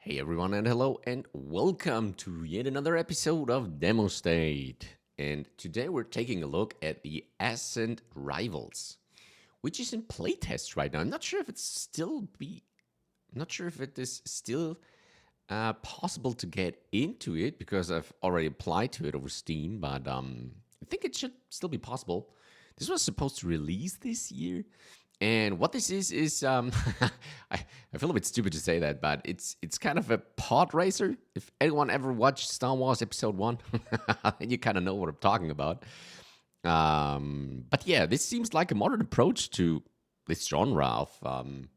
Hey everyone, and hello, and welcome to yet another episode of Demo State. And today we're taking a look at the Ascent Rivals, which is in playtest right now. I'm not sure if it is still possible to get into it because I've already applied to it over Steam, but I think it should still be possible. This was supposed to release this year. And what this is I feel a bit stupid to say that, but it's kind of a pod racer. If anyone ever watched Star Wars Episode 1, then you kind of know what I'm talking about. But yeah, this seems like a modern approach to this genre of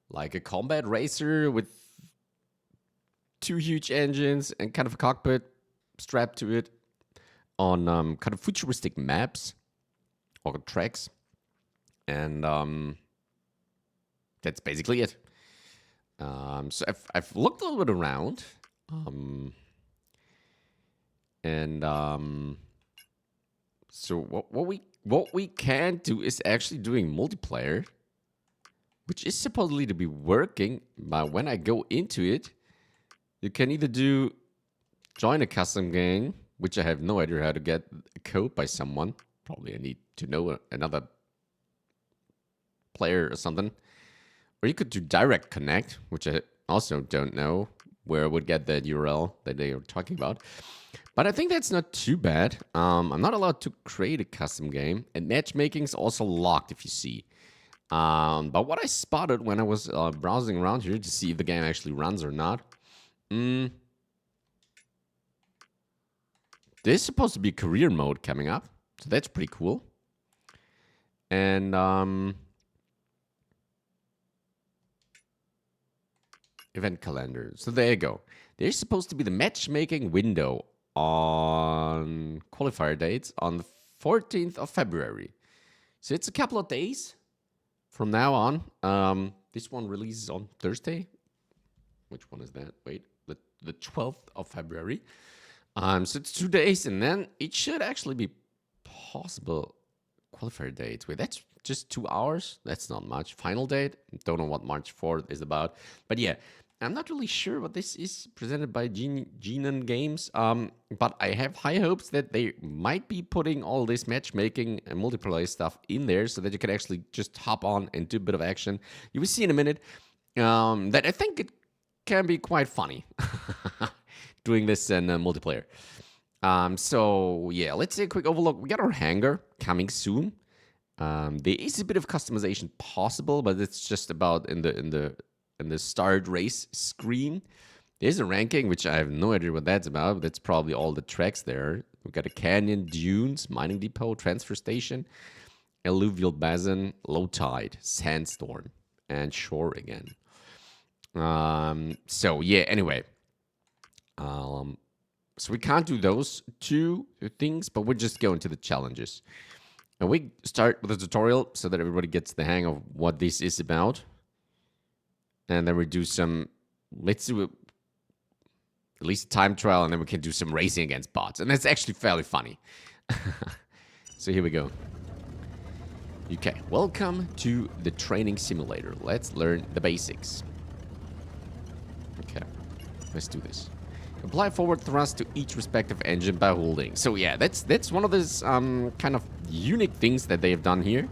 like a combat racer with two huge engines and kind of a cockpit strapped to it on kind of futuristic maps or tracks. And that's basically it. So I've looked a little bit around, so what we can do is actually doing multiplayer, which is supposedly to be working. But when I go into it, you can either do join a custom game, which I have no idea how to get a code by someone. Probably I need to know another player or something. Or you could do direct connect, which I also don't know where I would get that URL that they are talking about. But I think that's not too bad. I'm not allowed to create a custom game, and matchmaking is also locked, if you see. But what I spotted when I was browsing around here to see if the game actually runs or not, there's supposed to be career mode coming up, so that's pretty cool. And event calendar. So there you go. There's supposed to be the matchmaking window on qualifier dates on the 14th of February. So it's a couple of days from now on. This one releases on Thursday. Which one is that? Wait, the 12th of February. So it's 2 days, and then it should actually be possible qualifier dates. Wait, that's just 2 hours? That's not much. Final date? Don't know what March 4th is about. But yeah, I'm not really sure what this is presented by Genon Games. But I have high hopes that they might be putting all this matchmaking and multiplayer stuff in there so that you can actually just hop on and do a bit of action. You will see in a minute that I think it can be quite funny doing this in multiplayer. So yeah, let's take a quick overlook. We got our hangar coming soon. There is a bit of customization possible, but it's just about in the start race screen. There's a ranking, which I have no idea what that's about. That's probably all the tracks there. We've got a canyon, dunes, mining depot, transfer station, Alluvial Basin, Lowtide, Sandstorm, and shore again. So yeah, anyway. So we can't do those two things, but we're just going to the challenges. And we start with a tutorial so that everybody gets the hang of what this is about. And then we do some, let's do at least a time trial, and then we can do some racing against bots. And that's actually fairly funny. So here we go. Okay, welcome to the training simulator. Let's learn the basics. Okay, let's do this. Apply forward thrust to each respective engine by holding. So yeah, that's one of those kind of unique things that they have done here.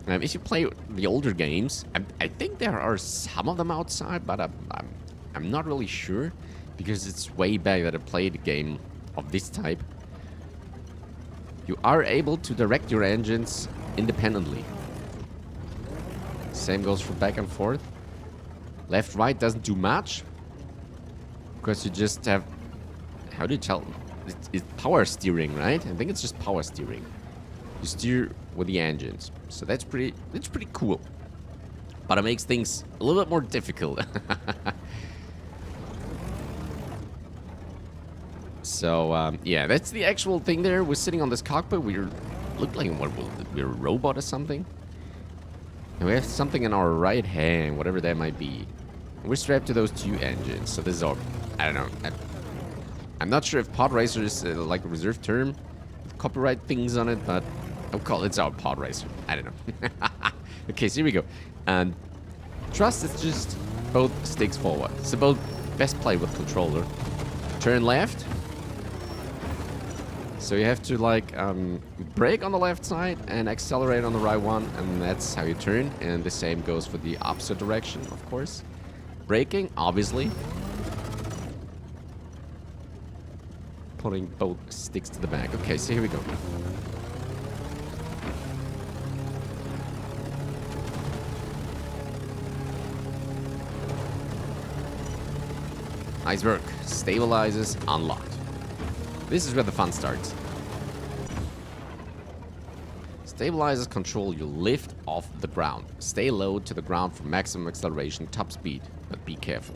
If you play the older games, I think there are some of them outside, but I'm not really sure because it's way back that I played a game of this type. You are able to direct your engines independently. Same goes for back and forth. Left, right doesn't do much. Because you just have, how do you tell? It's power steering, right? I think it's just power steering. You steer with the engines, so that's pretty cool. But it makes things a little bit more difficult. So yeah, that's the actual thing there. We're sitting on this cockpit. We're look like we're a robot or something. And we have something in our right hand, whatever that might be. We're strapped to those two engines, so this is our, I don't know. I'm not sure if pod racer is like a reserved term with copyright things on it, but I'll call it our pod racer. I don't know. Okay, so here we go. And thrust is just both sticks forward. So both best play with controller. Turn left. So you have to like brake on the left side and accelerate on the right one, and that's how you turn. And the same goes for the opposite direction, of course. Braking, obviously. Putting both sticks to the back. Okay, so here we go. Nice work. Stabilizes unlocked. This is where the fun starts. Stabilizers control your lift off the ground. Stay low to the ground for maximum acceleration, top speed, but be careful.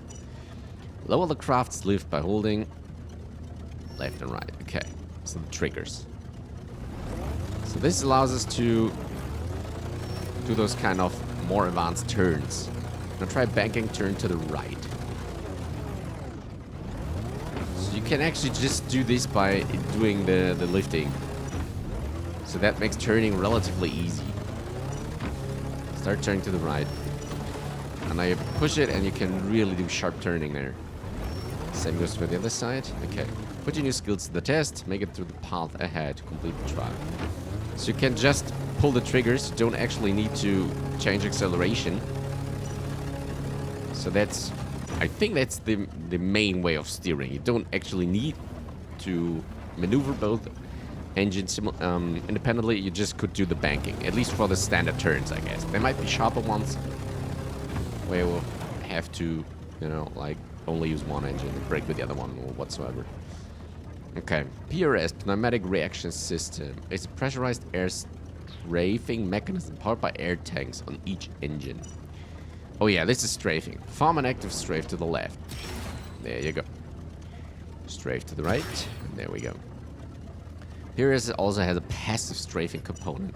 Lower the craft's lift by holding left and right. Okay, so the triggers. So this allows us to do those kind of more advanced turns. Now try banking turn to the right. So you can actually just do this by doing the lifting. So that makes turning relatively easy. Start turning to the right. And now you push it and you can really do sharp turning there. Same goes for the other side. Okay. Put your new skills to the test. Make it through the path ahead to complete the trial. So you can just pull the triggers. You don't actually need to change acceleration. So that's... I think that's the main way of steering. You don't actually need to maneuver both engines independently. You just could do the banking. At least for the standard turns, I guess. There might be sharper ones where you will have to, you know, like only use one engine and brake with the other one or whatsoever. Okay. PRS, Pneumatic Reaction System. It's a pressurized air strafing mechanism powered by air tanks on each engine. Oh yeah, this is strafing. Farm an active strafe to the left. There you go. Strafe to the right. There we go. PRS also has a passive strafing component.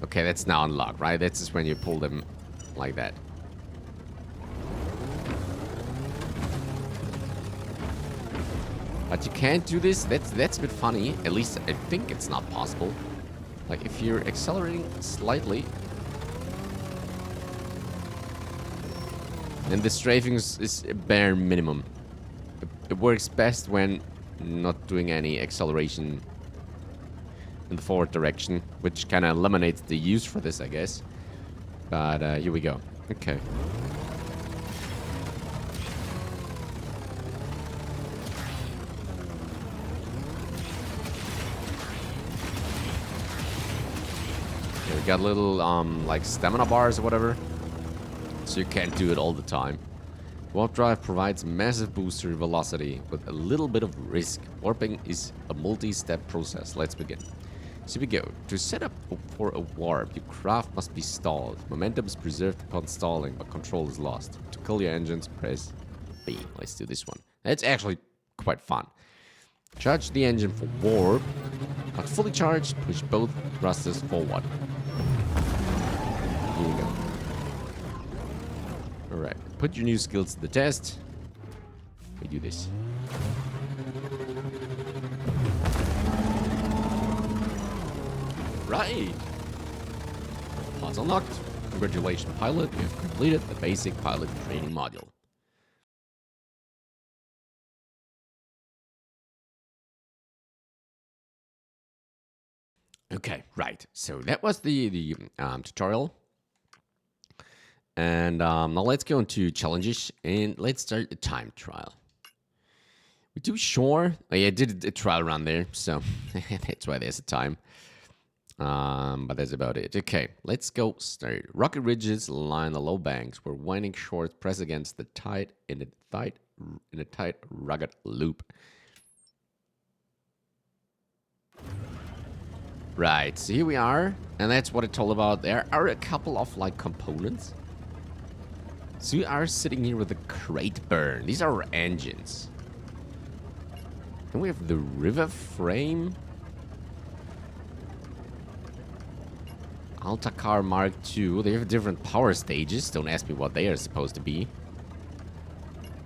Okay, that's now unlocked, right? That's just when you pull them like that. But you can't do this. That's a bit funny. At least I think it's not possible. Like if you're accelerating slightly, then the strafing is a bare minimum. It works best when not doing any acceleration in the forward direction, which kind of eliminates the use for this, I guess. But here we go. Okay. Okay, we got little like stamina bars or whatever, so you can't do it all the time. Warp drive provides massive boost to your velocity with a little bit of risk. Warping is a multi-step process. Let's begin. So we go. To set up for a warp, your craft must be stalled. Momentum is preserved upon stalling, but control is lost. To kill your engines, press B. Let's do this one. It's actually quite fun. Charge the engine for warp. Not fully charged, push both thrusters forward. Here we go. Alright, put your new skills to the test. We do this. Right! Pods unlocked. Congratulations, pilot. You have completed the basic pilot training module. Okay, right. So that was the tutorial. And now let's go into challenges and let's start a time trial. We do sure. Oh, yeah, I did a trial run there, so that's why there's a time. But that's about it. Okay, let's go start. Rocky ridges line the low banks where winding shores press against the tide in a tight, rugged loop. Right, so here we are, and that's what it's all about. There are a couple of like components. So we are sitting here with the crate burn. These are our engines. Then we have the river frame. Altacar Mark II. They have different power stages. Don't ask me what they are supposed to be.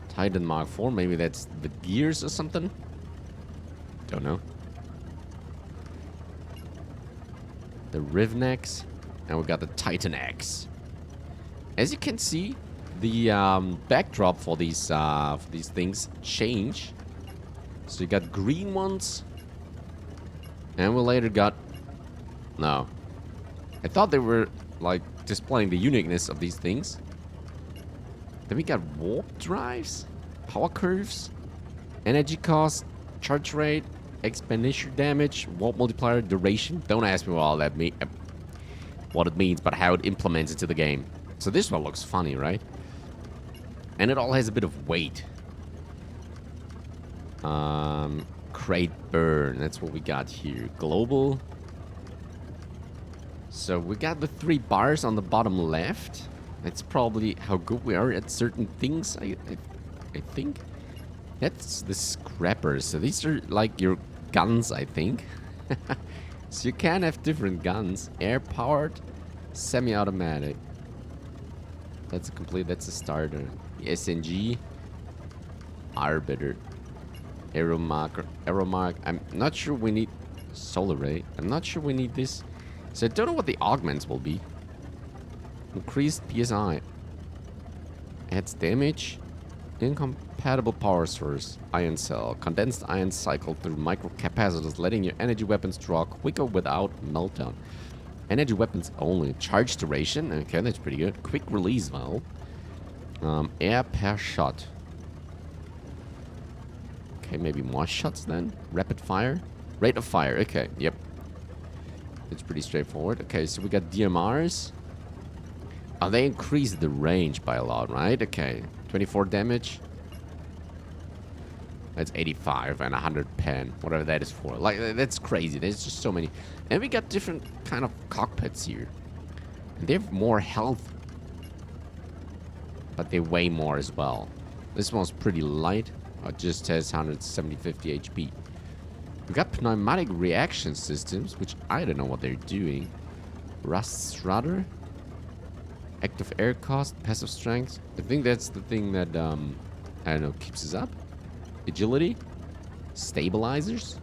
Titan Mark IV. Maybe that's the gears or something. Don't know. The Rivnex. And we got the Titan X. As you can see, the backdrop for these things change. So you got green ones, and we later got... No. I thought they were, like, displaying the uniqueness of these things. Then we got warp drives, power curves, energy cost, charge rate, exponential damage, warp multiplier, duration. Don't ask me what all that what it means, but how it implements into the game. So this one looks funny, right? And it all has a bit of weight. Crate burn. That's what we got here. Global. So we got the 3 bars on the bottom left. That's probably how good we are at certain things, I think. That's the scrappers. So these are like your guns, I think. So you can have different guns. Air-powered, semi-automatic. That's a starter. The SNG. Arbiter. Aeromark. I'm not sure we need... Solar Ray. I'm not sure we need this. So I don't know what the augments will be. Increased PSI. Adds damage. Incompatible power source. Ion cell. Condensed ion cycle through microcapacitors, letting your energy weapons draw quicker without meltdown. Energy weapons only. Charge duration. Okay, that's pretty good. Quick release valve. Air per shot. Okay, maybe more shots then. Rapid fire. Rate of fire. Okay, yep. It's pretty straightforward. Okay, so we got DMRs. Oh, they increased the range by a lot, right? Okay. 24 damage. That's 85 and 110. Whatever that is for. Like, that's crazy. There's just so many. And we got different kind of cockpits here. And they have more health. But they weigh more as well. This one's pretty light. It just has 150 HP. We got pneumatic reaction systems, which I don't know what they're doing. Rust rudder. Active air cost, passive strength. I think that's the thing that, I don't know, keeps us up. Agility. Stabilizers.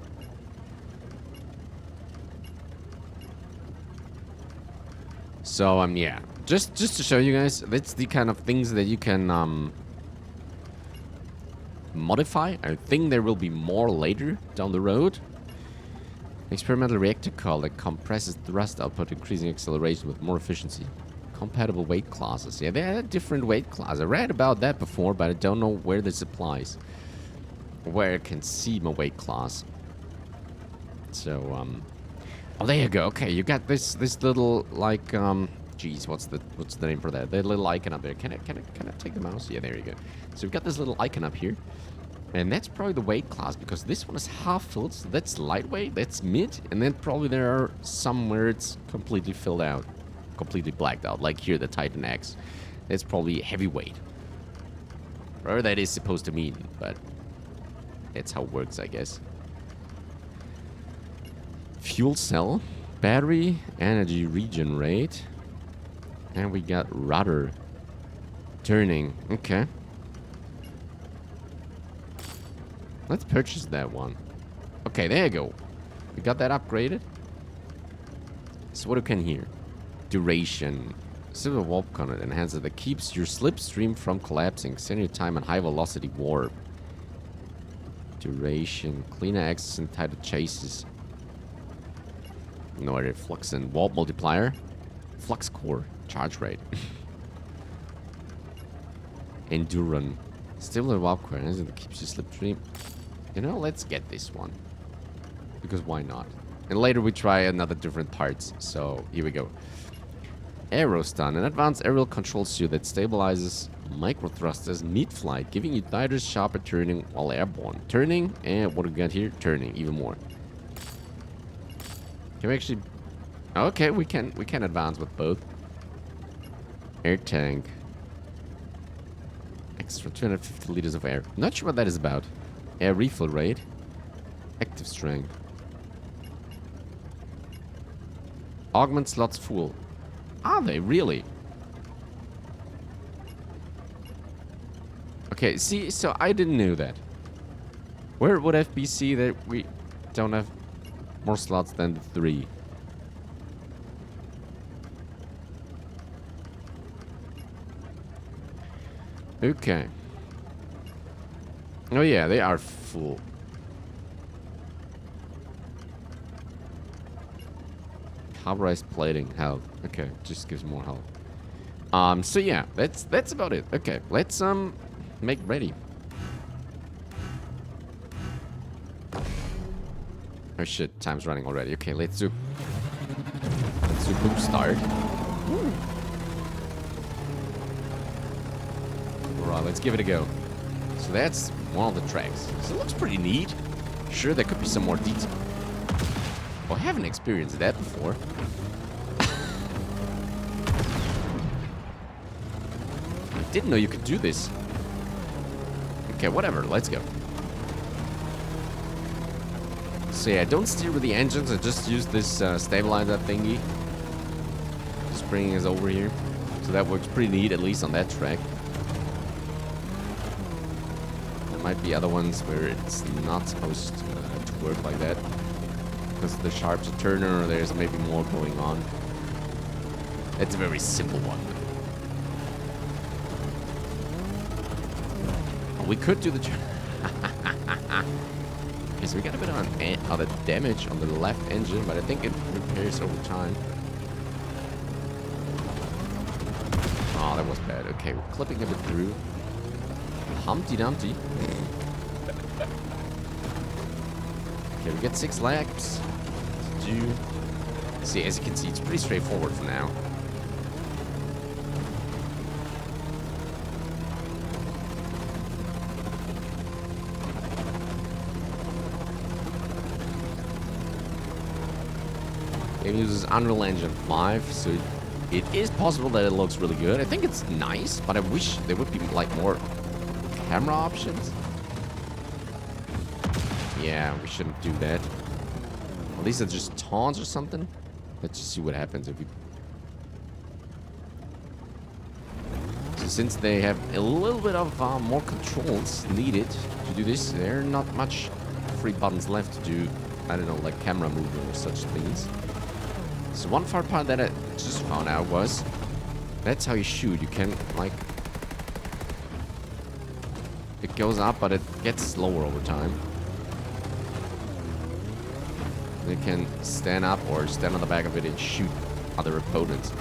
So, yeah. Just to show you guys, that's the kind of things that you can, modify. I think there will be more later down the road. Experimental reactor core that compresses thrust output, increasing acceleration with more efficiency. Compatible weight classes. Yeah, there are different weight classes. I read about that before, but I don't know where this applies. Where I can see my weight class. So, oh, there you go. Okay, you got this little, like, geez, what's the name for that? The little icon up there. Can I take the mouse? Yeah, there you go. So we've got this little icon up here. And that's probably the weight class, because this one is half filled. So that's lightweight, that's mid, and then probably there are some where it's completely filled out. Completely blacked out, like here, the Titan X. That's probably heavyweight. Or that is supposed to mean, but that's how it works, I guess. Fuel cell, battery, energy regen rate, and we got rudder turning. Okay. Let's purchase that one. Okay, there you go. We got that upgraded. So what do we can here? Duration. Silver warp content enhancer that keeps your slipstream from collapsing. Send your time on high velocity warp. Duration. Cleaner access and tighter chases. No idea. Flux and warp multiplier. Flux core. Charge rate. Endurance. Stable warp core that keeps your slipstream. You know, let's get this one. Because why not? And later we try another different parts. So, here we go. Aerostun, an advanced aerial control suit that stabilizes micro thrusters mid-flight, giving you tighter, sharper turning while airborne. Turning, and what do we got here? Turning, even more. Can we actually... Okay, we can advance with both. Air tank. Extra 250 liters of air. Not sure what that is about. Air refill rate. Active strength. Augment slots full. Are they really? Okay, see, so I didn't know that. Where would FB that we don't have more slots than the 3? Okay. Oh yeah, they are full. Carbonized plating, health. Okay, just gives more health. So yeah, that's about it. Okay, let's make ready. Oh shit, time's running already. Okay, let's do boom start. Alright, let's give it a go. So that's one of the tracks. So it looks pretty neat. Sure, there could be some more detail. Well, I haven't experienced that before. I didn't know you could do this. Okay, whatever, let's go. So yeah, don't steer with the engines, I just use this stabilizer thingy. Just bringing us over here. So that works pretty neat, at least on that track. There might be other ones where it's not supposed to work like that. Because the sharp's a turner, or there's maybe more going on. It's a very simple one. Oh, we could do the... Okay, so we got a bit of the damage on the left engine, but I think it repairs over time. Oh, that was bad. Okay, we're clipping a bit through. Humpty Dumpty. Okay, we get 6 laps to do. See, as you can see, it's pretty straightforward for now. It uses Unreal Engine 5, so it is possible that it looks really good. I think it's nice, but I wish there would be like more camera options. Yeah, we shouldn't do that. Well, these are just taunts or something. Let's just see what happens if we... So since they have a little bit of more controls needed to do this, there are not much free buttons left to do, I don't know, like camera movement or such things. So one fun part that I just found out was, that's how you shoot. You can, like... It goes up, but it gets slower over time. You can stand up or stand on the back of it and shoot other opponents.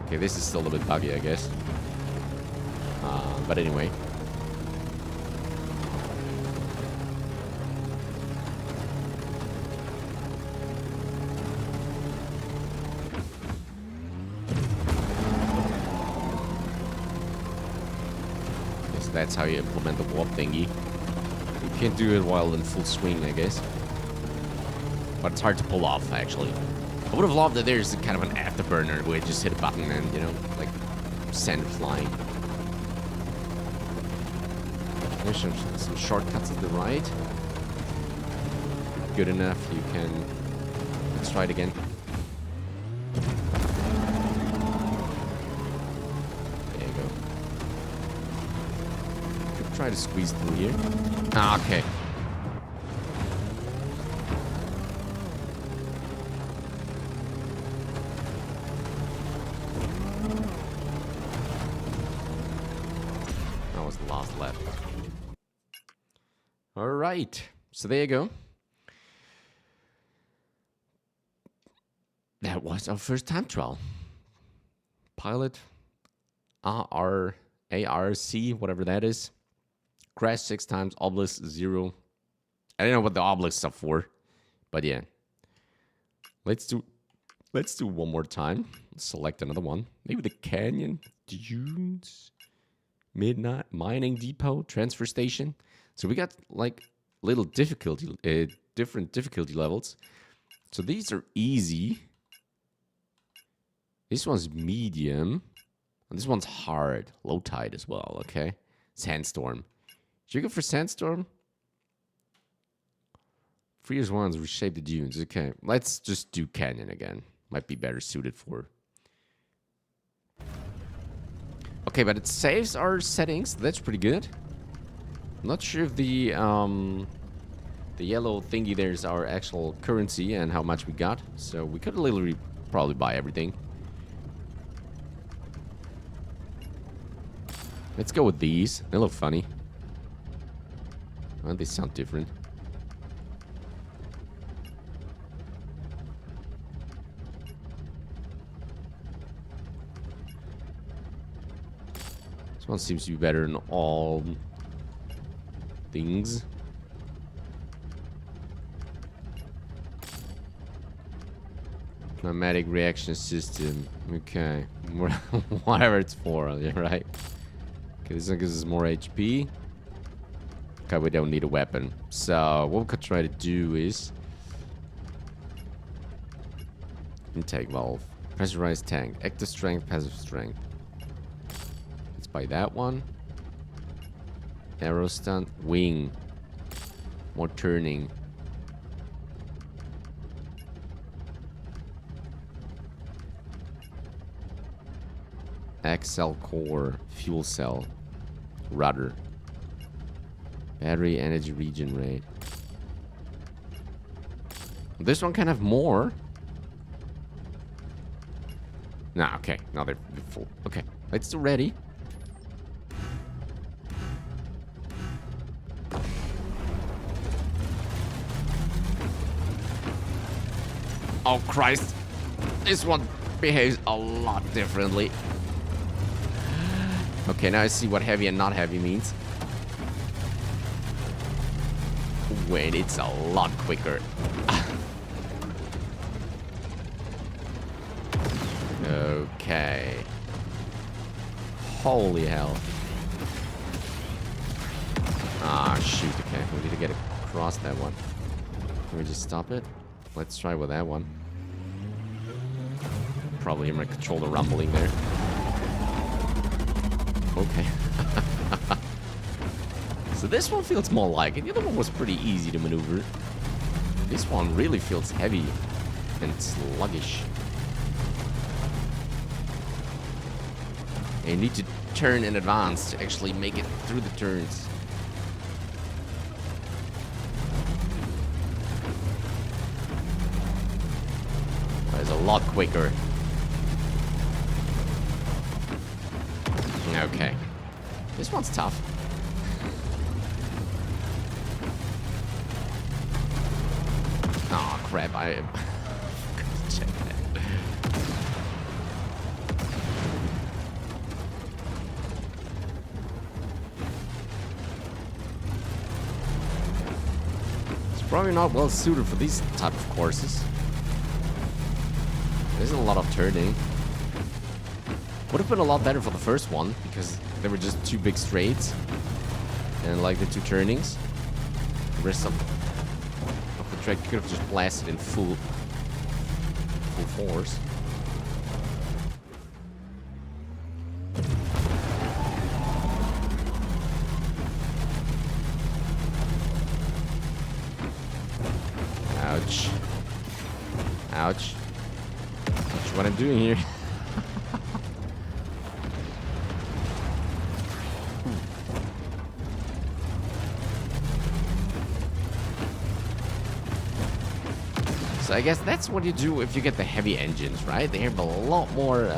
Okay, this is still a bit buggy, I guess. But anyway. Guess that's how you implement the warp thingy. You can't do it while in full swing, I guess. But it's hard to pull off, actually. I would have loved that there's kind of an afterburner where you just hit a button and, you know, like, send it flying. There's some shortcuts at the right. Good enough, you can... Let's try it again. There you go. Could try to squeeze through here. Ah, okay. That was the last lap. Alright. So there you go. That was our first time trial. Pilot ARC, whatever that is. Crashed 6 times, obelisk 0. I don't know what the obelisks are for, but yeah. Let's do one more time. Let's select another one. Maybe the canyon, dunes, midnight mining depot, transfer station. So we got like little difficulty, different difficulty levels. So these are easy. This one's medium, and this one's hard. Lowtide as well. Okay, Sandstorm. Should we go for Sandstorm? Freeze ones reshape the dunes. Okay, let's just do Canyon again. Might be better suited for. Okay, but it saves our settings. That's pretty good. I'm not sure if the yellow thingy there is our actual currency and how much we got. So we could literally probably buy everything. Let's go with these. They look funny. Well, they sound different. This one seems to be better than all things. Climatic reaction system. Okay. Whatever it's for, yeah, right? Okay, this one gives us more HP. Okay, we don't need a weapon. So, what we could try to do is... Intake valve. Pressurized tank. Active strength, passive strength. Let's buy that one. Arrow stunt. Wing. More turning. Axle core. Fuel cell. Rudder. Battery energy regen rate. This one can have more. Nah, okay. Now they're full. Okay. Let's do ready. Oh, Christ. This one behaves a lot differently. Okay, now I see what heavy and not heavy means. Wait, it's a lot quicker. Okay. Holy hell. Ah, shoot. Okay, we need to get across that one. Can we just stop it? Let's try with that one. Probably hear my controller rumbling there. Okay. So this one feels more like it. The other one was pretty easy to maneuver. This one really feels heavy and sluggish. And you need to turn in advance to actually make it through the turns. That is a lot quicker. Okay. This one's tough. Oh crap, I check that. It's probably not well suited for these type of courses. There isn't a lot of turning. Would have been a lot better for the first one because there were just two big straights and like the two turnings. The rest of the track could have just blasted in full force. Ouch. Ouch. Watch what I'm doing here. So I guess that's what you do if you get the heavy engines, right? They have a lot more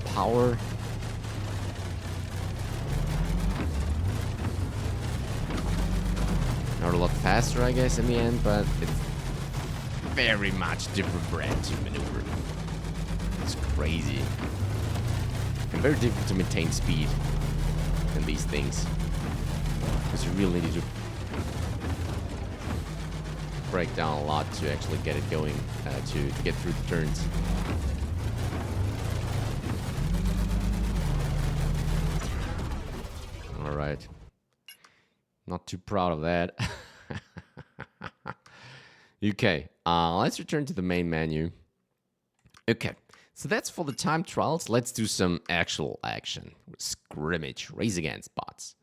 power. Not a lot faster, I guess, in the end, but it's very much different brand to maneuver. It's crazy. And very difficult to maintain speed in these things. Because you really need to break down a lot to actually get it going, to get through the turns. All right. Not too proud of that. Okay, let's return to the main menu. Okay, so that's for the time trials. Let's do some actual action. Scrimmage, race against bots.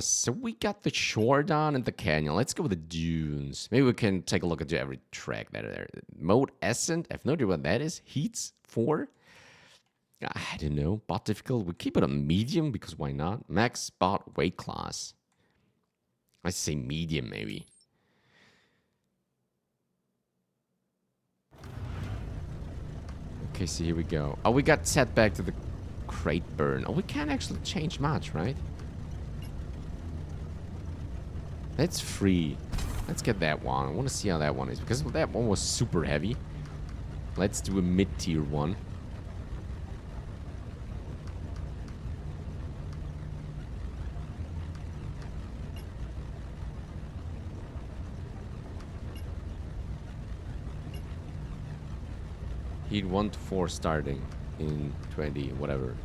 So we got the shore down and the canyon. Let's go with the dunes. Maybe we can take a look into every track that are there. Mode Ascent. I have no idea what that is. Heats 4. I don't know. Bot difficult. We keep it on medium because why not? Max bot weight class. I say medium maybe. Okay, so here we go. Oh, we got set back to the crate burn. Oh, we can't actually change much, right? That's free. Let's get that one. I want to see how that one is, because that one was super heavy. Let's do a mid-tier one. Heat 1 to 4 starting in 20, whatever.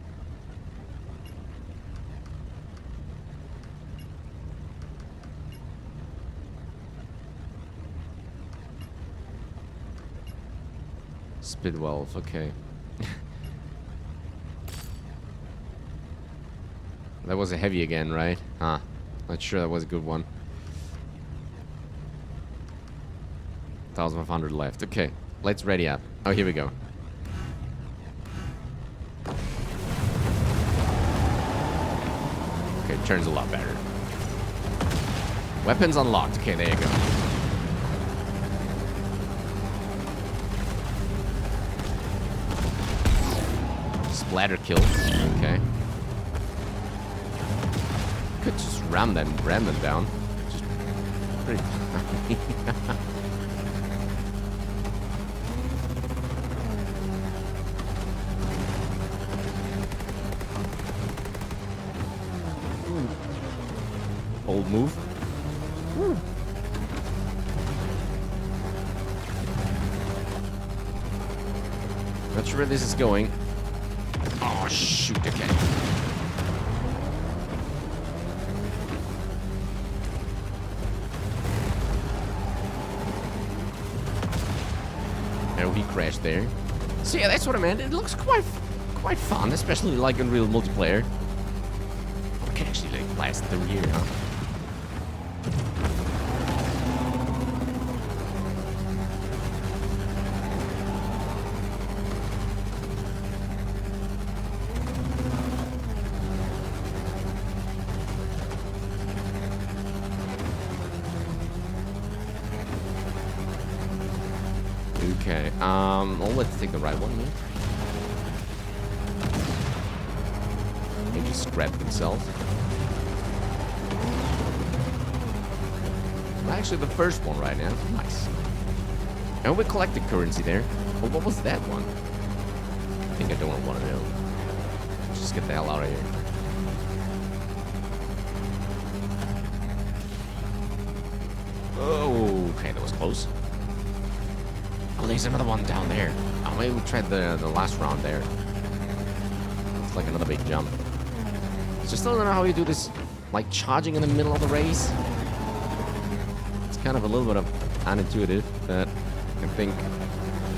Spit valve, okay. That was a heavy again, right? Huh. Not sure that was a good one. 1,500 left. Okay, let's ready up. Oh, here we go. Okay, turns a lot better. Weapons unlocked. Okay, there you go. Splatter kill. Okay. Could just ram them down. Just pretty. Old move. Woo. Not sure where this is going. Oh, shoot, okay. Oh, he crashed there. So yeah, that's what I meant. It looks quite fun, especially like in real multiplayer. I can actually like blast through here, huh? Okay, well, let's take the right one here. They just scrap themselves. Actually, the first one right now. Nice. And we collected currency there. Well, what was that one? I think I don't want to know. Just get the hell out of here. Oh, okay, that was close. Oh, there's another one down there. Oh, maybe we tried the last round there. It's like another big jump. So still don't know how you do this, like charging in the middle of the race. It's kind of a little bit of unintuitive, but I think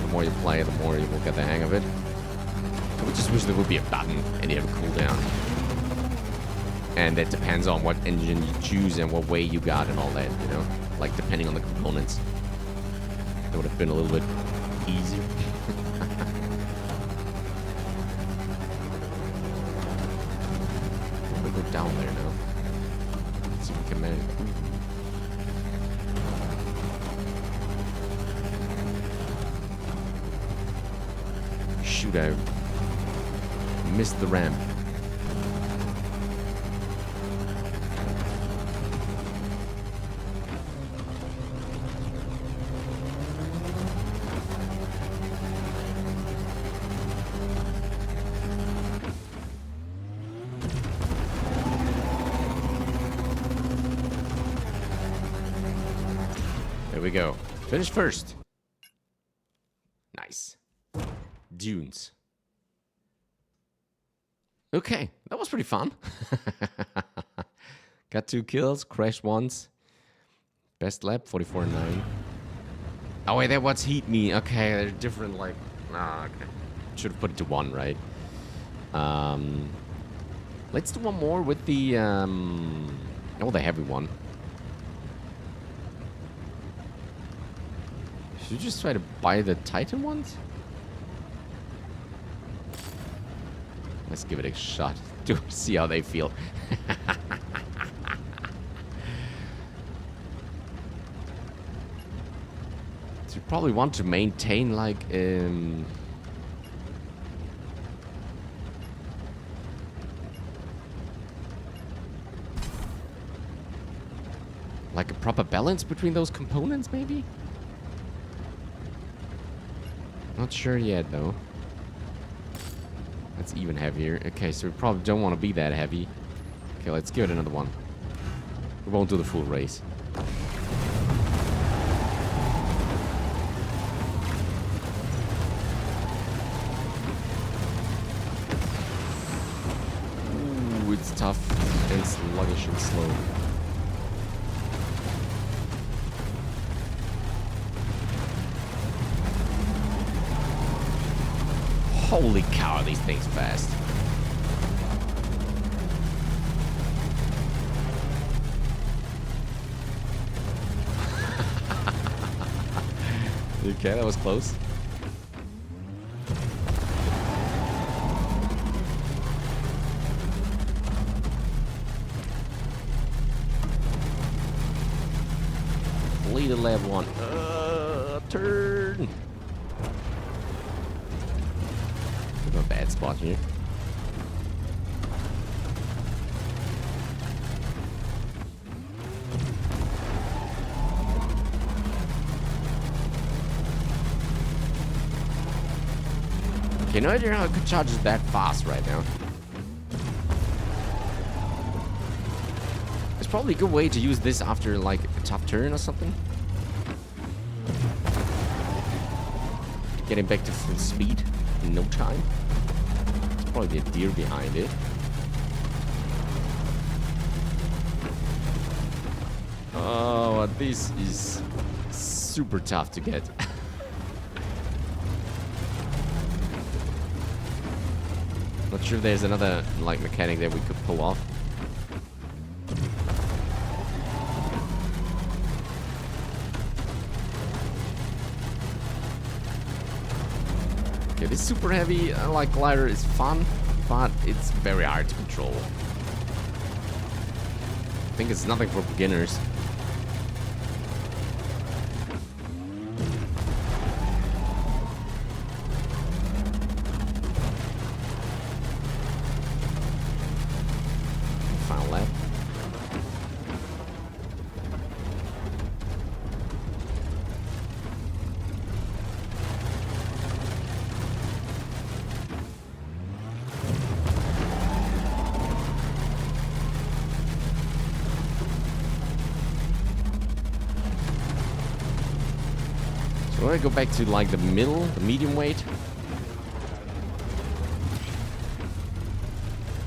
the more you play, the more you will get the hang of it. I would just wish there would be a button and you have a cooldown. And that depends on what engine you choose and what way you got and all that, you know? Like depending on the components. That would have been a little bit easier. We'll go down there now. Let's see if we can manage. Shoot, I missed the ramp. There we go. Finish first. Nice. Dunes. Okay, that was pretty fun. Got 2 kills, crashed once. Best lap, 44.9. Oh wait, that was heat me. Okay, they're different, like... okay. Should have put it to 1, right? Let's do one more with the... oh, the heavy one. Should we just try to buy the Titan ones? Let's give it a shot to see how they feel. So you probably want to maintain like like a proper balance between those components, maybe? Not sure yet, though. That's even heavier. Okay, so we probably don't want to be that heavy. Okay, let's give it another one. We won't do the full race. Ooh, it's tough and sluggish and slow. Holy cow, these things fast. Okay, that was close. Lead a lab one. Turn. A bad spot here. Okay, no idea how it could charge that fast right now. There's probably a good way to use this after like a tough turn or something. Getting back to full speed in no time. There's probably a deer behind it. Oh, this is super tough to get. Not sure if there's another like mechanic that we could pull off. Okay, this super heavy like glider is fun, but it's very hard to control. I think it's nothing for beginners. Final lap. So I go back to like the middle, the medium weight.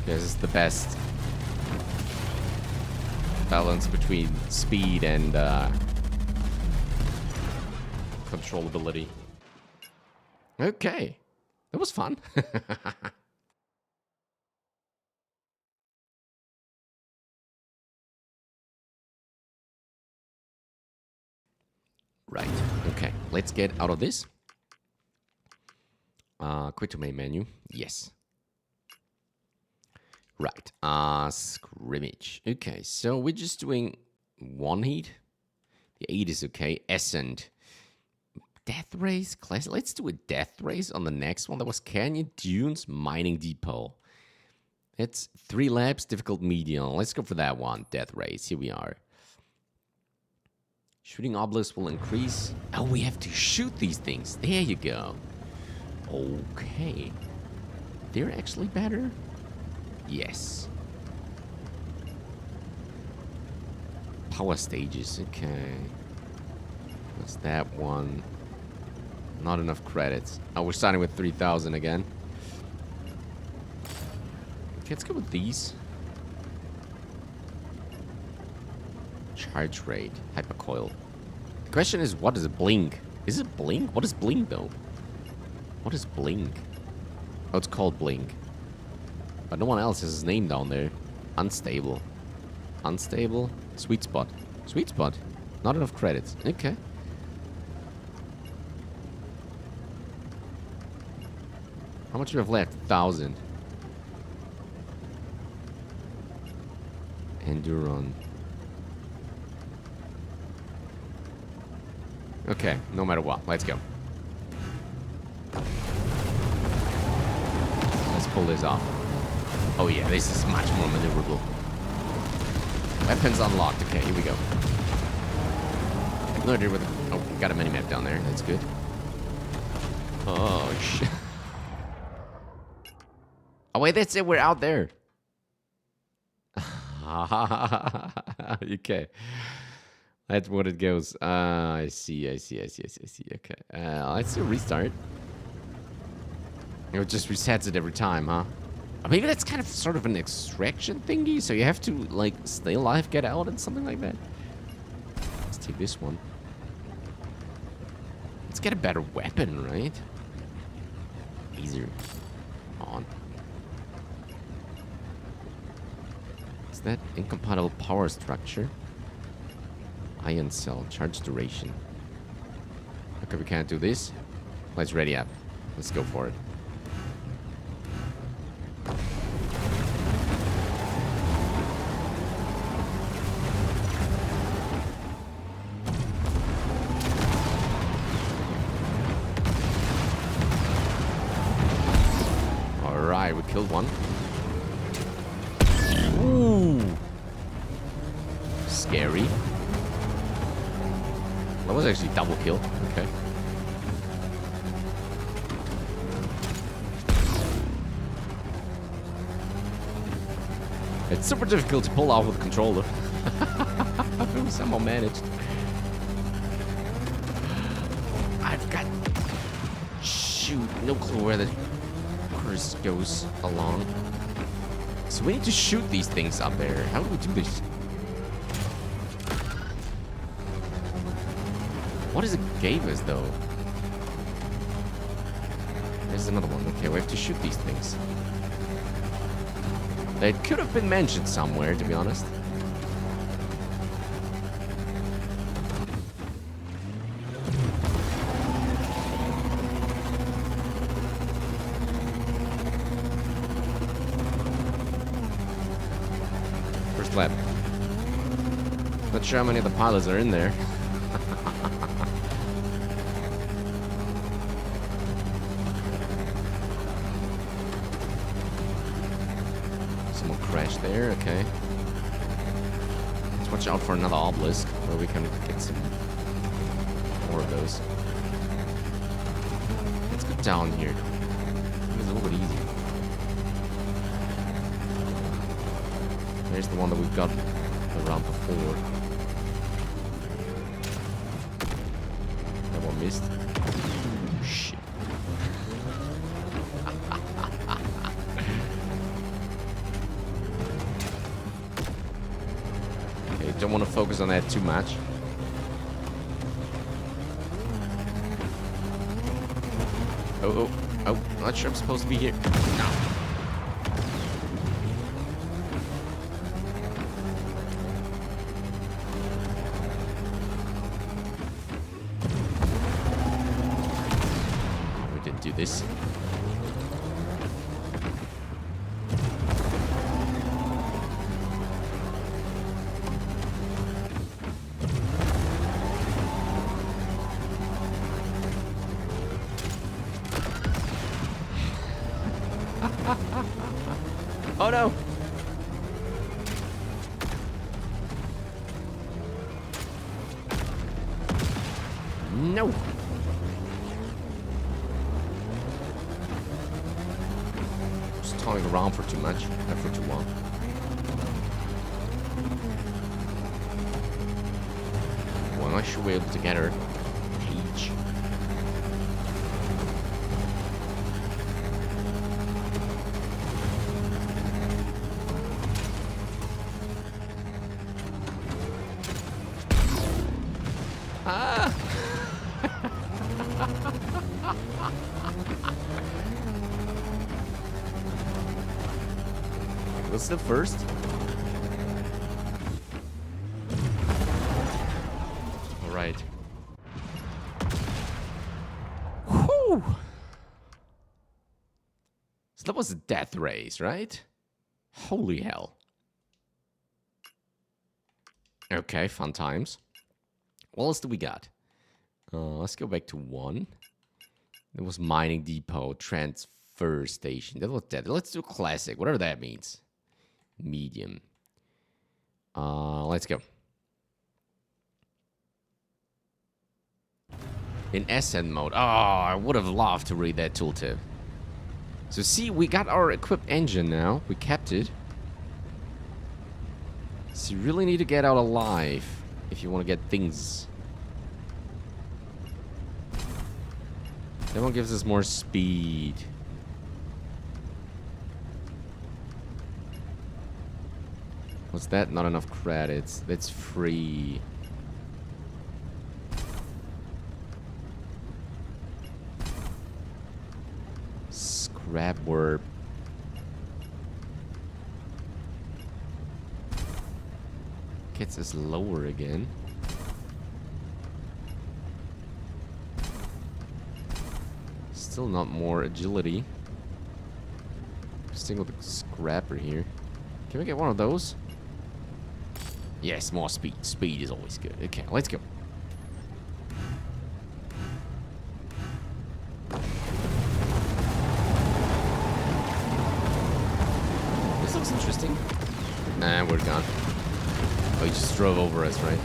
This is the best balance between speed and controllability. Okay, that was fun. Right. Okay. Let's get out of this. Quit to main menu. Yes. Right. Scrimmage. Okay. So we're just doing one heat. The 8 is okay. Ascent. Death race class. Let's do a death race on the next one. That was Canyon Dunes Mining Depot. It's 3 laps, difficult medium. Let's go for that one. Death race. Here we are. Shooting obelisks will increase. Oh, we have to shoot these things. There you go. Okay. They're actually better? Yes. Power stages. Okay. What's that one? Not enough credits. Oh, we're starting with 3,000 again. Okay, let's go with these. Charge rate. Hypercoil. The question is, what is a blink? Is it blink? What is blink, though? What is blink? Oh, it's called blink. But no one else has his name down there. Unstable. Unstable. Sweet spot. Sweet spot. Not enough credits. Okay. How much do we have left? 1,000. Enduron. Okay, no matter what. Let's go. Let's pull this off. Oh yeah, this is much more maneuverable. Weapons unlocked. Okay, here we go. No idea where the... Oh, we got a mini-map down there. That's good. Oh, shit. Oh, wait, that's it. We're out there. Okay. That's what it goes. I see. Okay. Let's do a restart. It just resets it every time, huh? Maybe that's kind of sort of an extraction thingy, so you have to, like, stay alive, get out, and something like that. Let's take this one. Let's get a better weapon, right? Easier. On. Is that incompatible power structure? Ion cell, charge duration. Okay, we can't do this. Let's ready up. Let's go for it. Alright, we killed one. Ooh. Scary. That was actually double kill. Okay. It's super difficult to pull off with a controller. We somehow managed. I've got... Shoot, no clue where the course goes along. So we need to shoot these things up there. How do we do this? What is it gave us, though? There's another one. Okay, we have to shoot these things. They could have been mentioned somewhere, to be honest. First lap. Not sure how many of the pilots are in there. Crash there, okay. Let's watch out for another obelisk where we can get some more of those. Let's go down here. It's a little bit easier. There's the one that we've got around before. That one missed. Shit. Don't want to focus on that too much. Oh, not sure I'm supposed to be here. No. We didn't do this. Oh no! No! Just toying around for too much, not for too long. Well, I should be able to get her. Peach. What's the first? All right. Whew. So that was a death race, right? Holy hell. Okay, fun times. What else do we got? Let's go back to 1. There was mining depot, transfer station. That was that. Let's do classic, whatever that means. Medium. Let's go. in Ascent mode. Oh, I would have loved to read that tooltip. So see, we got our equipped engine now. We kept it. So you really need to get out alive if you want to get things. That one gives us more speed. What's that? Not enough credits. That's free. Scrap warp. Gets us lower again. Still not more agility. Single the scrapper here. Can we get one of those? Yes, more speed. Speed is always good. Okay, let's go. This looks interesting. Nah, we're gone. Oh, he just drove over us, right?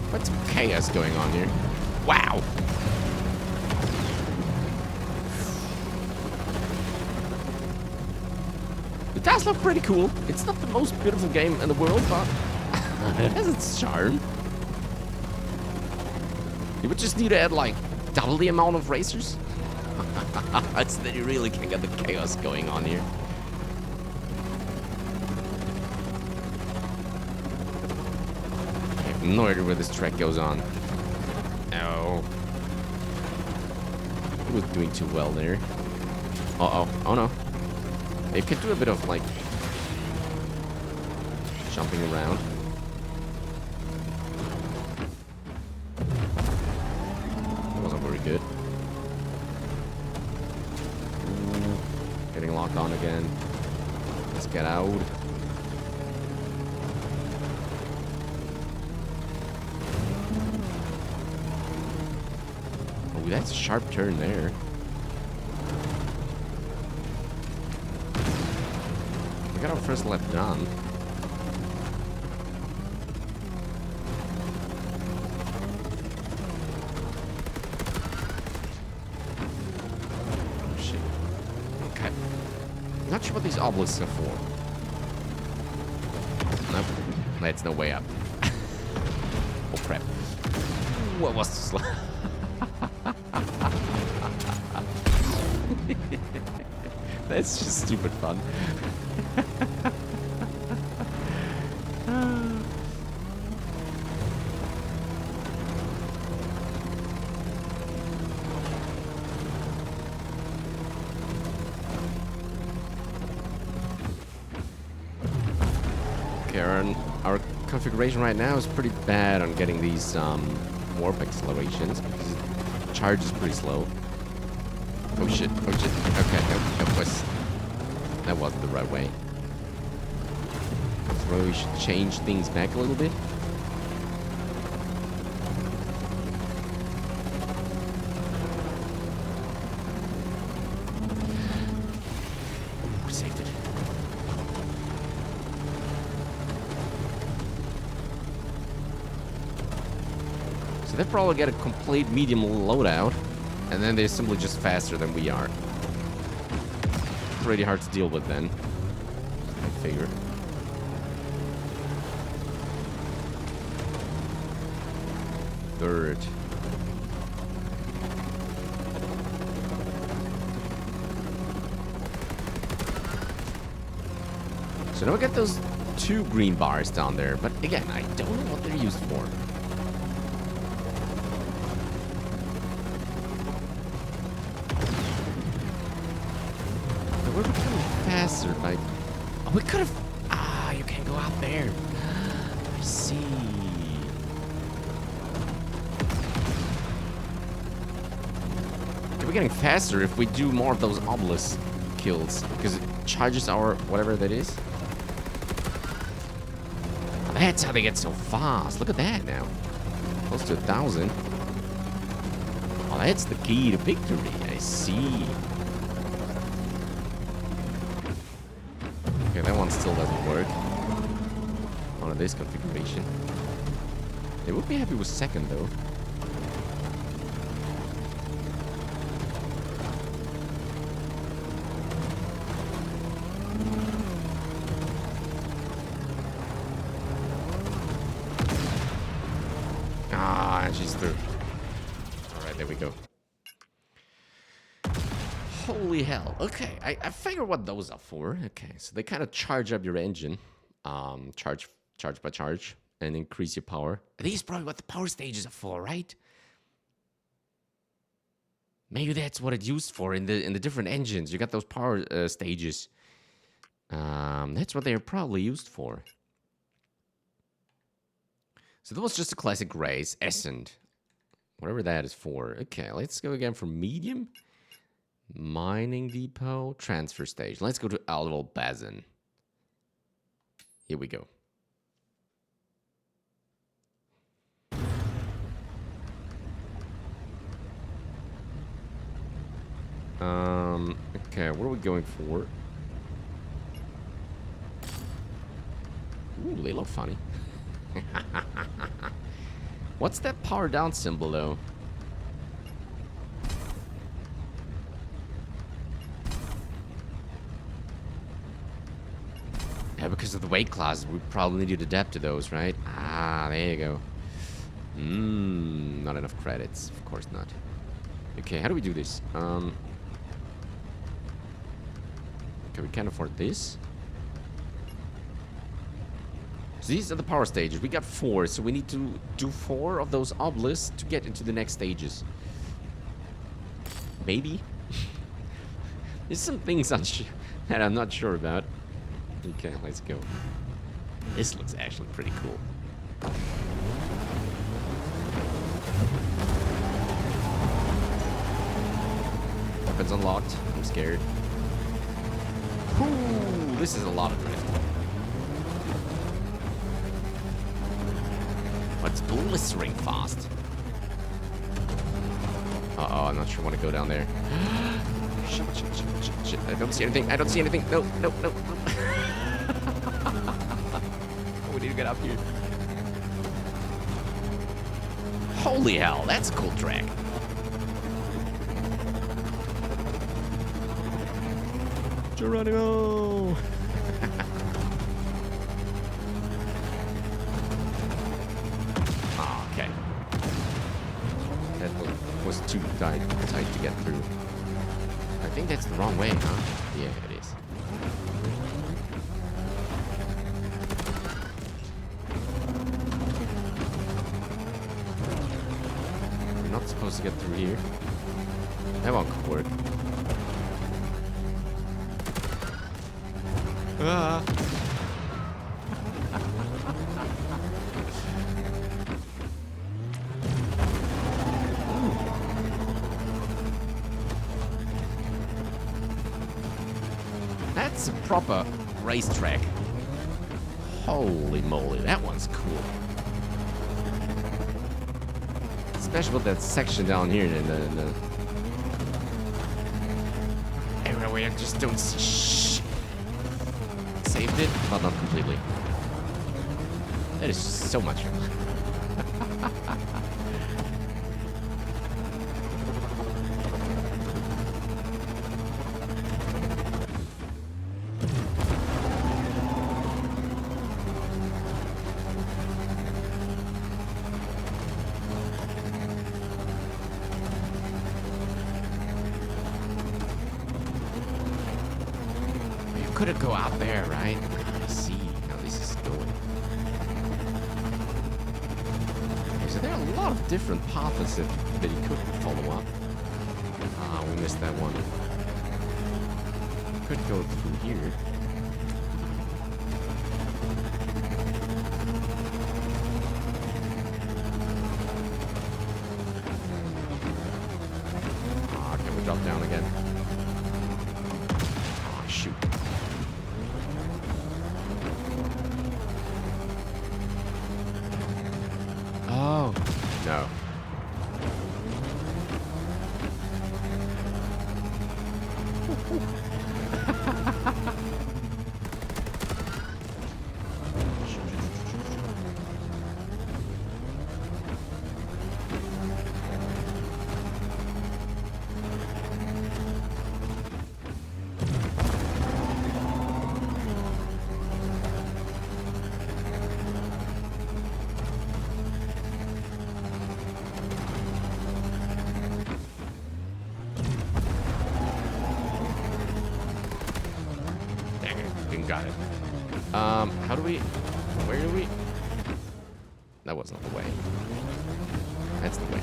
What's chaos going on here? Wow! It does look pretty cool. It's not the most beautiful game in the world, but it has its charm. You would just need to add like double the amount of racers. So that you really can get the chaos going on here. I have no idea where this track goes on. Oh. He was doing too well there. Uh-oh. Oh no. They could do a bit of like jumping around. That wasn't very good. Getting locked on again. Let's get out. Oh, that's a sharp turn there. We got our first lap done. Not sure what these obelisks are for. Nope. That's no way up. Oh crap. What was this? That's just stupid fun. Our configuration right now is pretty bad on getting these warp accelerations because the charge is pretty slow. Oh shit! Oh shit! Okay, that wasn't the right way. So maybe we should change things back a little bit. Saved it. So they probably get a complete medium loadout, and then they're simply just faster than we are. Pretty hard to deal with then, I figure. Third. So now we get those 2 green bars down there, but again, I don't know what they're used for. We're becoming faster, like... Oh, we could have... Ah, you can't go out there. I see. We're getting faster if we do more of those obelisk kills, because it charges our... whatever that is. That's how they get so fast. Look at that now. Close to 1,000. Oh, that's the key to victory. I see. Okay, that one still doesn't work. Oh, One of this configuration. They would be happy with second though. Ah, and she's through. Alright, there we go. Holy hell. Okay, I figured what those are for. Okay, so they kind of charge up your engine. Charge by charge. And increase your power. This is probably what the power stages are for, right? Maybe that's what it's used for in the different engines. You got those power stages. That's what they're probably used for. So that was just a classic race, Ascent. Whatever that is for. Okay, let's go again for medium. Mining depot, transfer stage. Let's go to Alluvial Basin. Here we go. Okay, what are we going for? Ooh, they look funny. What's that power down symbol, though? Yeah, because of the weight classes, we probably need to adapt to those, right? Ah, there you go. Not enough credits. Of course not. Okay, how do we do this? Okay, we can't afford this. So these are the power stages. We got 4, so we need to do 4 of those obelisks to get into the next stages. Maybe. There's some things that I'm not sure about. Okay, let's go. This looks actually pretty cool. Weapons unlocked. I'm scared. Ooh, this is a lot of drift. But it's blistering fast. Uh-oh, I'm not sure I want to go down there. Shit. I don't see anything. I don't see anything. No. We need to get up here. Holy hell, that's a cool track. Geronimo! Oh, okay. That was too tight to get through. I think that's the wrong way, huh? Yeah, it is. We're not supposed to get through here. That won't work. Ah. That's a proper racetrack. Holy moly, that one's cool. Especially with that section down here in the area where I just don't see shit. Saved it, but not completely. That is so much fun. Could it go out there, right? I see how this is going. Okay, so there are a lot of different paths that you could follow up. Ah, we missed that one. Could go through here. Ah, can we drop down again? Ah, shoot. Oh, no. got it. How do we... Where do we... That wasn't the way. That's the way.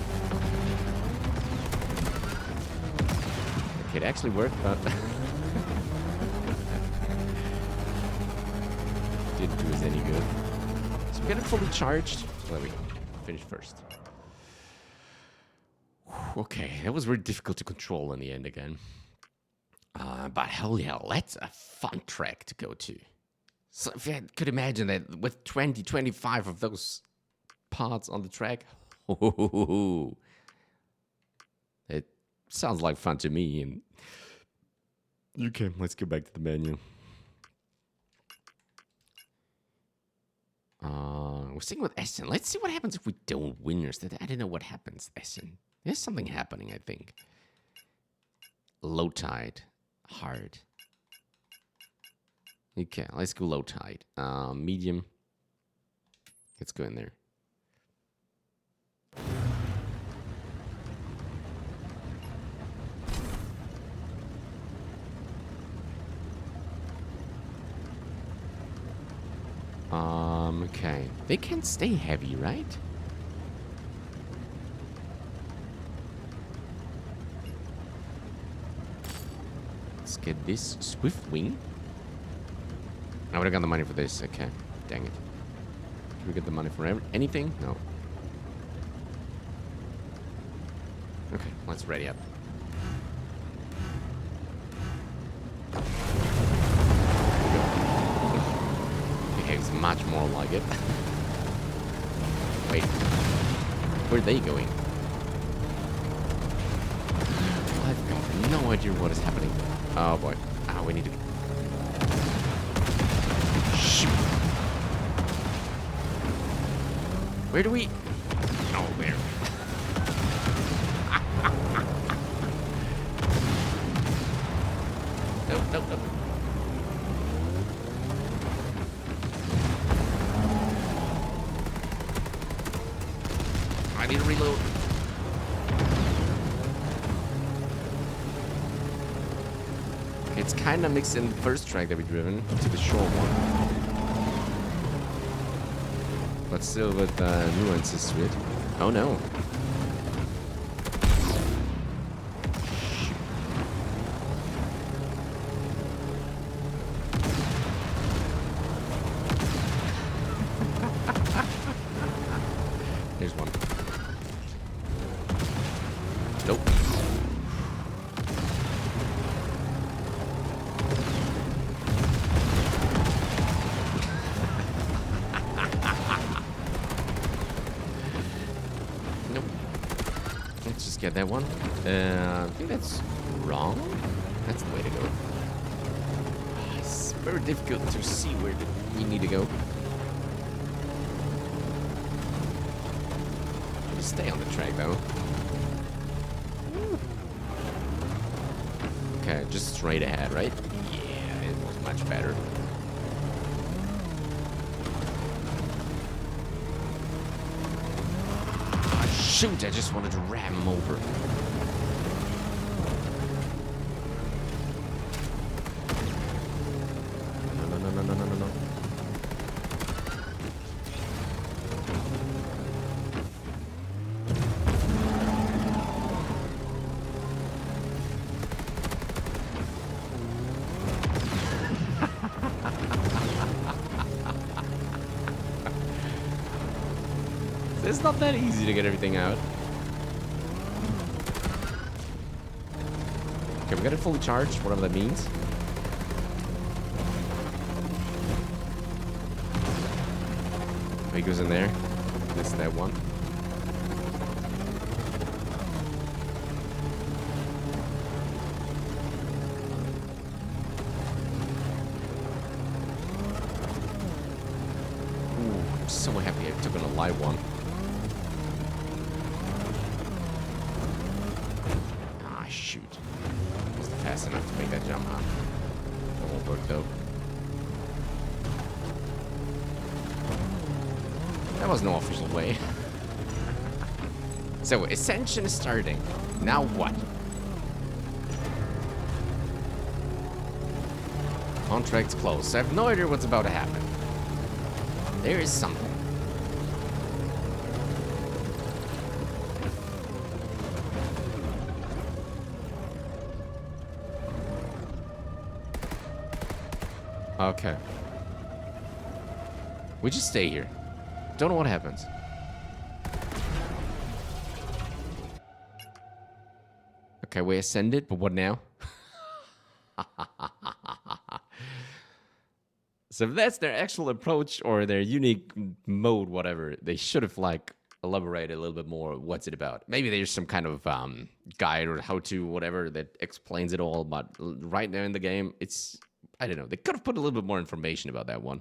Okay, it actually worked, but... didn't do us any good. So we get it fully charged. Let me finish first. Okay, that was very difficult to control in the end again. But hell yeah, that's a fun track to go to. So if you could imagine that with 20, 25 of those parts on the track, it sounds like fun to me. And okay, let's go back to the menu. We're sticking with Ascent. Let's see what happens if we don't win. I don't know what happens, Ascent. There's something happening, I think. Lowtide. Hard. Okay, let's go Lowtide. Medium. Let's go in there. Okay. They can stay heavy, right? Let's get this Swift Wing. I would have got the money for this. Okay. Dang it. Did we get the money for anything? No. Okay, let's ready up. Behaves much more like it. Wait. Where are they going? I've got no idea what is happening. Oh boy. Oh, we need to... Shoot. Where do we... Oh, there. Nope, nope, nope. I need to reload. It's kind of mixed in the first track that we driven to the short one. But still with nuances to it. Oh no. There's one. Nope. Nope. Let's just get that one. I think that's wrong. That's the way to go. It's very difficult to see where we need to go. Stay on the track though. Okay, just straight ahead, right? Yeah, it was much better. Oh, shoot, I just wanted to ram him over. No. It's not that easy to get everything out. Okay, we got it fully charged, whatever that means. He goes in there. This that one. Ooh, I'm so happy I took on a live one. Shoot. Wasn't fast enough to make that jump, huh? That won't work though. That was no official way. So, Ascension is starting. Now what? Contract's closed. I have no idea what's about to happen. There is something. Okay. We just stay here. Don't know what happens. Okay, we ascended, but what now? So if that's their actual approach or their unique mode, whatever, they should have like elaborated a little bit more. What's it about? Maybe there's some kind of guide or how-to, whatever, that explains it all. But right now in the game, it's, I don't know. They could have put a little bit more information about that one.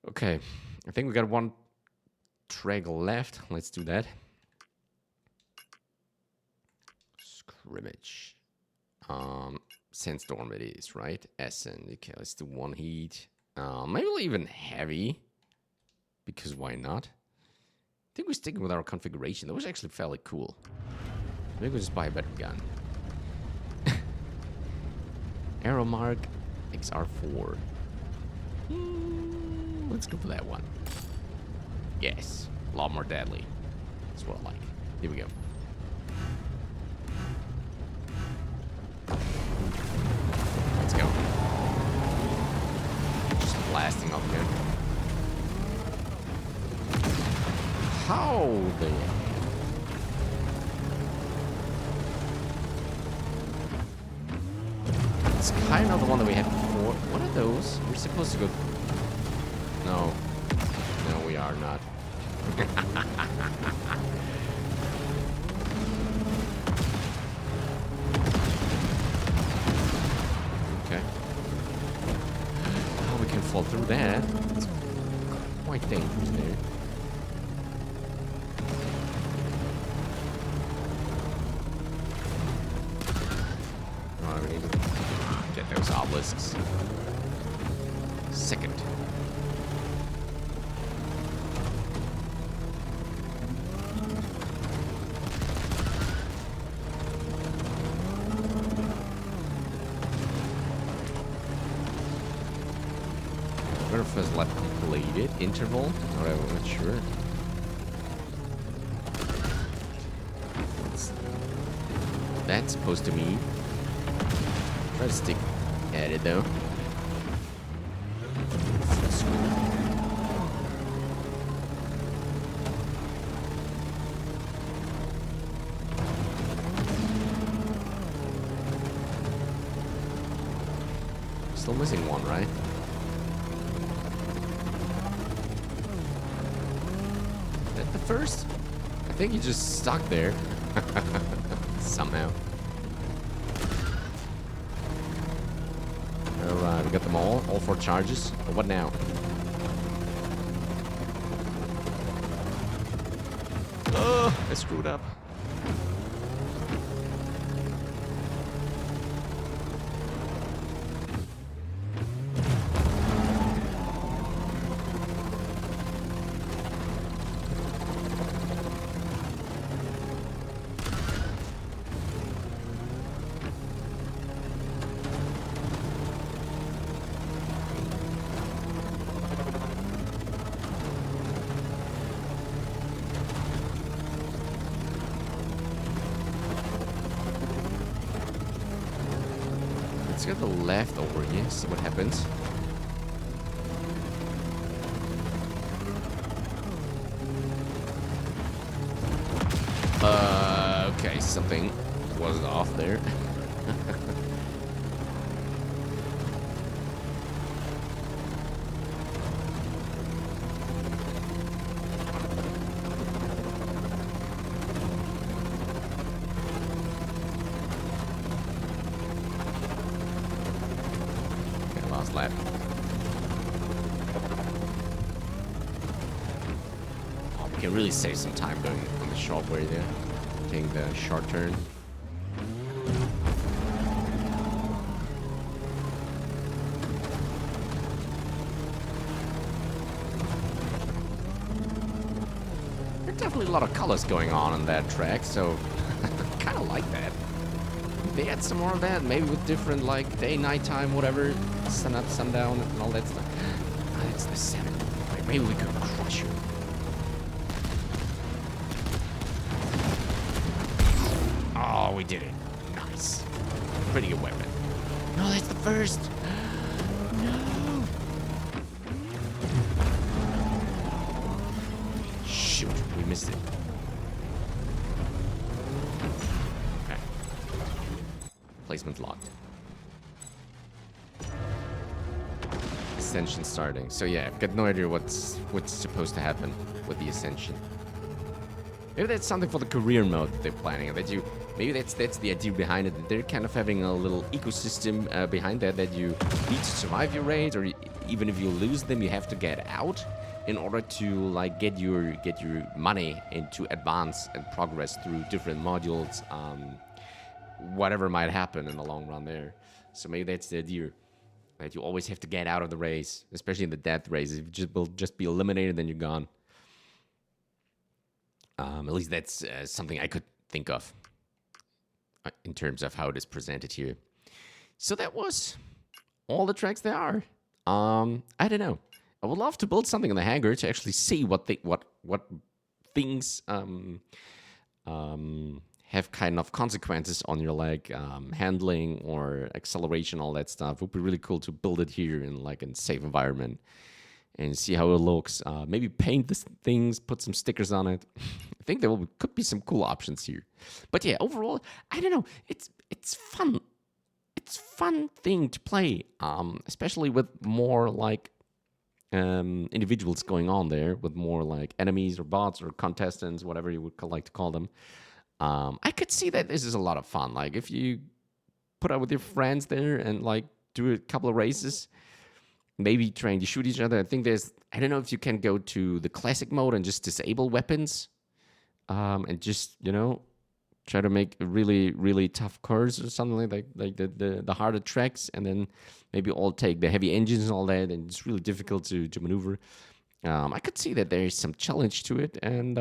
Okay, I think we got one track left. Let's do that. Scrimmage. Sandstorm it is, right? Ascent. Okay, let's do one heat. Maybe even heavy. Because why not? I think we're sticking with our configuration. That was actually fairly cool. Maybe we'll just buy a better gun. Arrow mark XR4. Let's go for that one. Yes. A lot more deadly. That's what I like. Here we go. Let's go. Just blasting up here. How the... It's kind of the one that we had before. What are those? We're supposed to go... No. No, we are not. Okay. Oh, we can fall through that. It's quite dangerous there. Oh, we need to get those obelisks. Second. First lap completed. Interval? Alright, we're not sure. What's that supposed to mean? Try to stick at it though. Still missing one, right? First? I think he just stuck there. Somehow. Alright, we got them all 4 charges. But what now? Oh, I screwed up. Let's go to the left over here, see what happens. Okay, something was off there. Lap. Oh, we can really save some time going on the short way there. Taking the short turn. There's definitely a lot of colors going on that track, so kind of like that. they add some more of that, maybe with different like day, nighttime, whatever, sun up, sundown, and all that stuff. Ah, it's the 7. Wait, maybe we could crush her. Oh, we did it. Nice. Pretty good weapon. No, that's the first. No. Shoot, we missed it. Okay. Placement locked. Ascension starting. So yeah, I've got no idea what's supposed to happen with the Ascension. Maybe that's something for the career mode that they're planning. Maybe that's the idea behind it. That they're kind of having a little ecosystem behind that you need to survive your raids, or even if you lose them, you have to get out in order to like get your money and to advance and progress through different modules. Whatever might happen in the long run there. So maybe that's the idea. That you always have to get out of the race, especially in the death race. If you will just be eliminated, then you're gone. At least that's something I could think of in terms of how it is presented here. So that was all the tracks there are. I don't know. I would love to build something in the hangar to actually see what things have kind of consequences on your like handling or acceleration, all that stuff. It would be really cool to build it here in like a safe environment and see how it looks. Maybe paint the things, put some stickers on it. I think there could be some cool options here. But yeah, overall, I don't know. It's fun. It's fun thing to play, especially with more like individuals going on there, with more like enemies or bots or contestants, whatever you would like to call them. I could see that this is a lot of fun. Like if you put out with your friends there and like do a couple of races, maybe trying to shoot each other. I think I don't know if you can go to the classic mode and just disable weapons, and just, try to make a really, really tough cars or something like the harder tracks, and then maybe all take the heavy engines and all that, and it's really difficult to maneuver. I could see that there is some challenge to it, and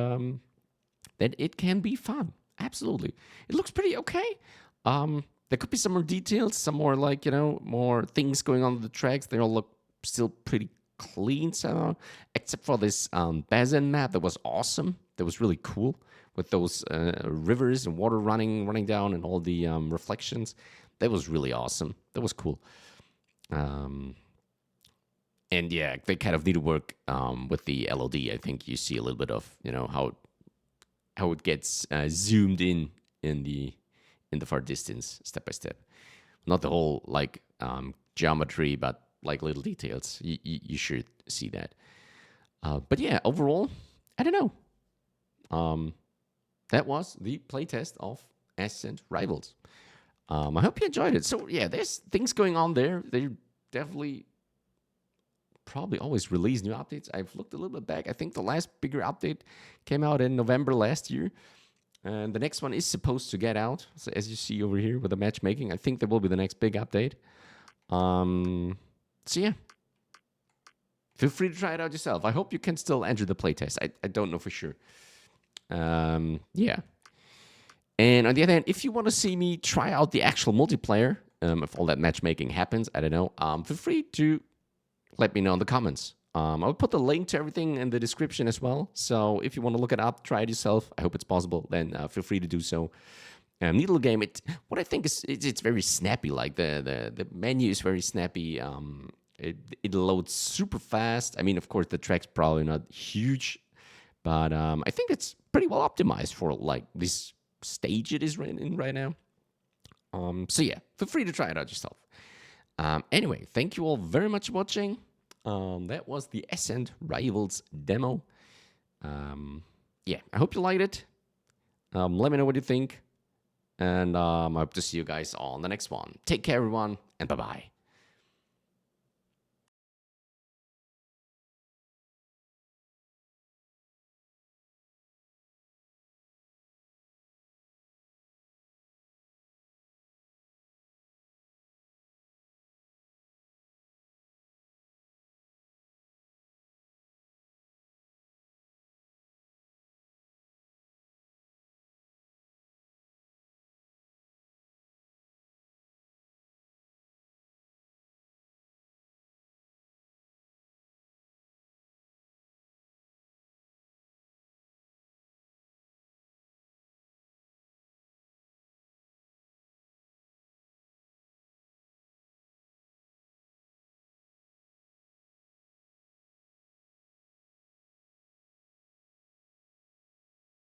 that it can be fun. Absolutely. It looks pretty okay. There could be some more details, some more like, more things going on with the tracks. They all look still pretty clean somehow, except for this Basin map that was awesome. That was really cool with those rivers and water running down and all the reflections. That was really awesome. That was cool. And yeah, they kind of need to work with the LOD. I think you see a little bit of, how it gets zoomed in the far distance, step by step. Not the whole like geometry, but like little details. You should see that. But yeah, overall, I don't know. That was the playtest of Ascent Rivals. I hope you enjoyed it. So yeah, there's things going on there. They definitely probably always release new updates. I've looked a little bit back. I think the last bigger update came out in November last year. And the next one is supposed to get out. So as you see over here with the matchmaking, I think that will be the next big update. So yeah. Feel free to try it out yourself. I hope you can still enter the playtest. I don't know for sure. Yeah. And on the other hand, if you want to see me try out the actual multiplayer, if all that matchmaking happens, I don't know, feel free to let me know in the comments. I'll put the link to everything in the description as well. So if you want to look it up, try it yourself. I hope it's possible. Then feel free to do so. Neat little game. What I think is it's very snappy. Like the menu is very snappy. It loads super fast. I mean, of course, the track's probably not huge, but I think it's pretty well optimized for like this stage it is in right now. So yeah, feel free to try it out yourself. Anyway, thank you all very much for watching. That was the Ascent Rivals demo. Yeah, I hope you liked it. Let me know what you think. And I hope to see you guys on the next one. Take care, everyone, and bye-bye.